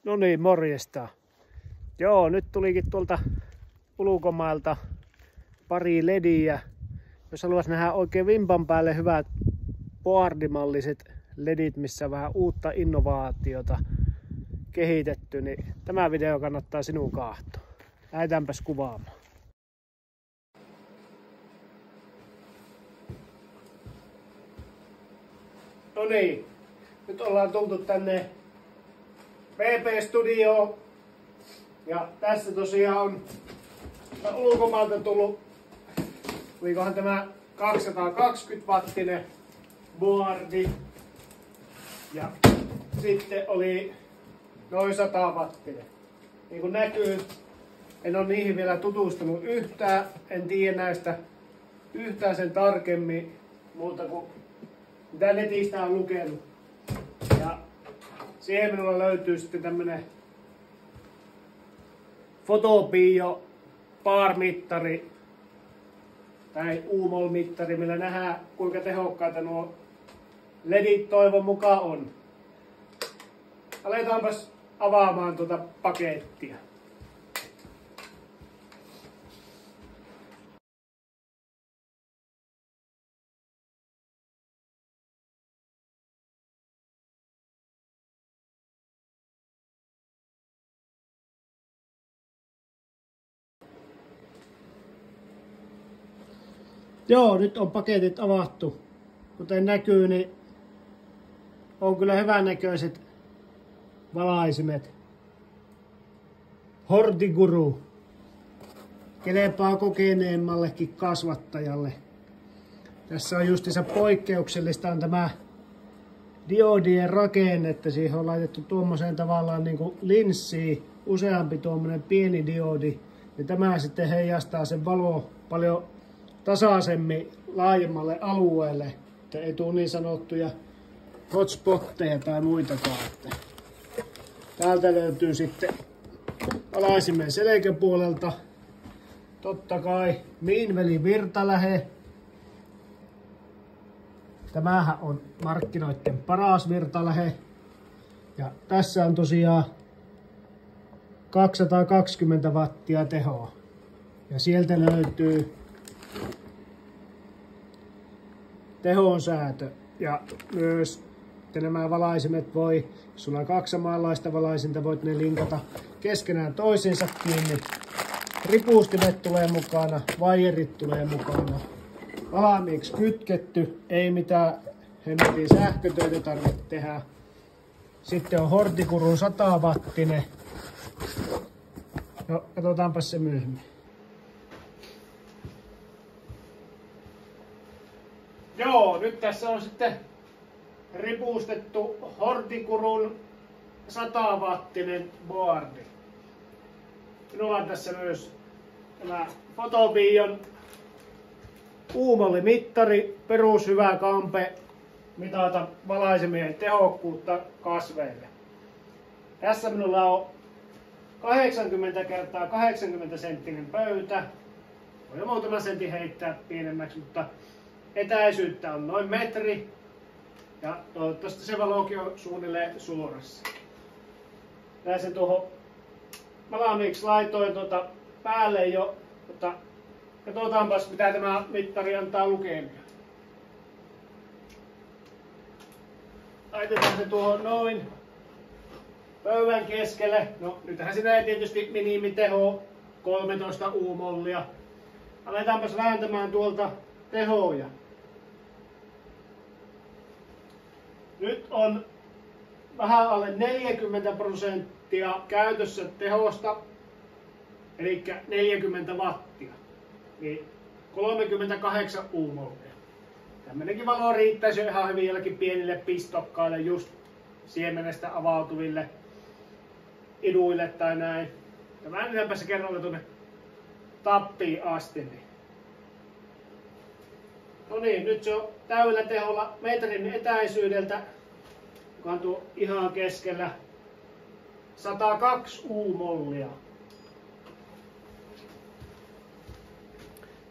No niin, morjesta. Joo, nyt tulikin tuolta ulkomailta pari lediä. Jos haluaisi nähdä oikein vimpan päälle hyvät boardimalliset ledit, missä on vähän uutta innovaatiota kehitetty, niin tämä video kannattaa sinun kahtoa. Lähdetäänpäs kuvaamaan. No niin, nyt ollaan tultu tänne PP Studioon. Ja tässä tosiaan on ulkomailta tullut, olikohan tämä 220 wattinen boardi. Ja sitten oli noin 100 wattinen. Niin kuin näkyy, en ole niihin vielä tutustunut yhtään. En tiedä näistä yhtään sen tarkemmin muuta kuin mitä netistä on lukenut. Ja siihen minulla löytyy sitten tämmönen Fotopio bar-mittari tai UMOL-mittari, millä nähdään kuinka tehokkaita nuo ledit toivon mukaan on. Aletaanpas avaamaan tuota pakettia. Joo, nyt on paketit avattu. Kuten näkyy, niin on kyllä hyvännäköiset valaisimet. Hortiguru. Kelepaa kokeneemmallekin kasvattajalle. Tässä on justiinsa poikkeuksellista on tämä diodien rakenne, että siihen on laitettu tuommoiseen tavallaan niin kuin linssiin useampi tuommoinen pieni diodi. Ja tämä sitten heijastaa sen valoa paljon tasaisemmin laajemmalle alueelle, että ei tule niin sanottuja hotspotteja tai muitakaan. Täältä löytyy sitten valaisimen selkäpuolelta totta kai Minwellin virtalähe. Tämähän on markkinoiden paras virtalähe. Ja tässä on tosiaan 220 wattia tehoa. Ja sieltä löytyy tehonsäätö. Ja myös nämä valaisimet voi, jos sulla on kaksi samanlaista valaisinta, voit ne linkata keskenään toisensa kiinni. Ripustimet tulee mukana, vaijerit tulee mukana. Valmiiksi kytketty, ei mitään hemmetin sähkötöitä tarvitse tehdä. Sitten on Hortigurun 100 wattinen. No, katsotaanpas se myöhemmin. Joo, nyt tässä on sitten ripustettu Hortigurun 100 wattinen boardi. Minulla on tässä myös tämä Fotopion UMOL-mittari, perushyvä kampe mitata valaisimien tehokkuutta kasveille. Tässä minulla on 80 x 80 senttinen pöytä. Voi jo muutama sentin heittää pienemmäksi, mutta etäisyyttä on noin metri. Ja toivottavasti se valokin on suunnilleen suorassa. Näin tuohon valmiiksi laitoin päälle jo, mutta katsotaanpas mitä tämä mittari antaa lukemia. Laitetaan se tuohon noin pöydän keskelle. No nythän siinä ei tietysti minimiteho 13 UMOLia. Aletaanpas vääntämään tuolta tehoja. Nyt on vähän alle 40% käytössä tehosta, eli 40 wattia, niin 38 UMOlia. Tämmönenkin valo riittäisi ihan hyvin jollekin pienille pistokkaille, just siemenestä avautuville iduille tai näin. Väännetäänpä se kerralla tuonne tappiin asti. No niin, nyt se on täydellä teholla metrin etäisyydeltä, joka on tuo ihan keskellä 102 UMOlia.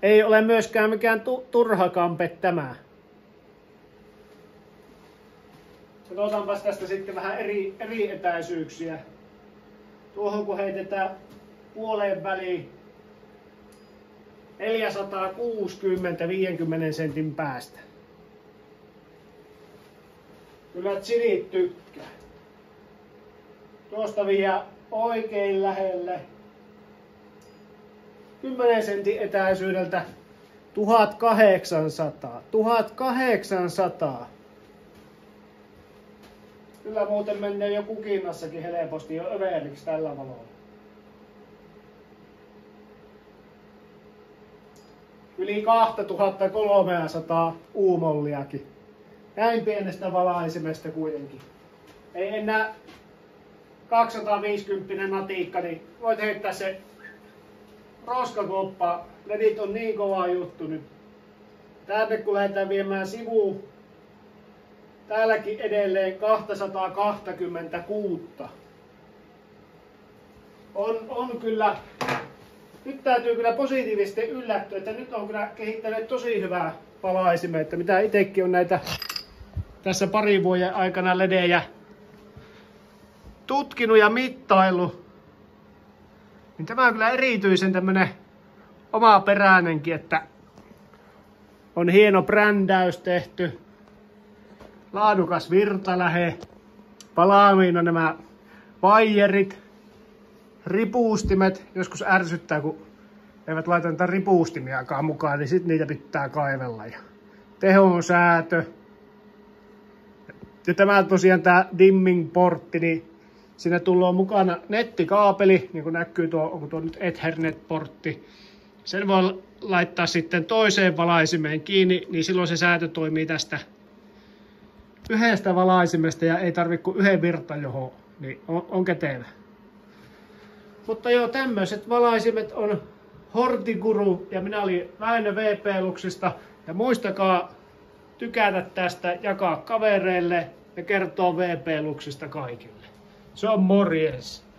Ei ole myöskään mikään turha kampe tämä. Katsotaanpas tästä sitten vähän eri etäisyyksiä. Tuohon kun heitetään puoleen väliin 460 50 sentin päästä. Kyllä chilit tykkää. Tuosta vielä oikein lähelle 10 sentin etäisyydeltä 1800. 1800. Kyllä muuten menee jo kukinnassakin helposti jo överiksi tällä valolla. Yli 2300 U-molliakin. Näin pienestä valaisimesta kuitenkin. Ei enää 250 natiikka, niin voit heittää se roskakoppa. Ledit on niin kova juttu nyt. Tänne kun lähdetään viemään sivuun, täälläkin edelleen 226. On kyllä, nyt täytyy kyllä positiivisesti yllättyä, että nyt on kyllä kehittänyt tosi hyvää valaisimen, että mitä itsekin on näitä tässä parin vuoden aikana ledejä tutkinut ja mittaillut, niin tämä on kyllä erityisen tämmönen omaperäinenkin, että on hieno brändäys tehty, laadukas virtalähe, valmiina nämä vaijerit, ripustimet, joskus ärsyttää kun eivät laita niitä ripustimiakaan mukaan, niin sitten niitä pitää kaivella. Ja tehosäätö. Ja tämä tosiaan tämä dimming-portti, niin siinä tulee mukana nettikaapeli, niin kuin näkyy onko tuo nyt Ethernet-portti. Sen voi laittaa sitten toiseen valaisimeen kiinni, niin silloin se säätö toimii tästä yhdestä valaisimesta ja ei tarvitse kuin yhden virtajohon, niin on kätevä. Mutta joo, tämmöiset valaisimet on Hortiguru ja minä olin Väinö VP-luksista. Ja muistakaa tykätä tästä, jakaa kavereille ja kertoa VP-luksista kaikille. Se on morjens!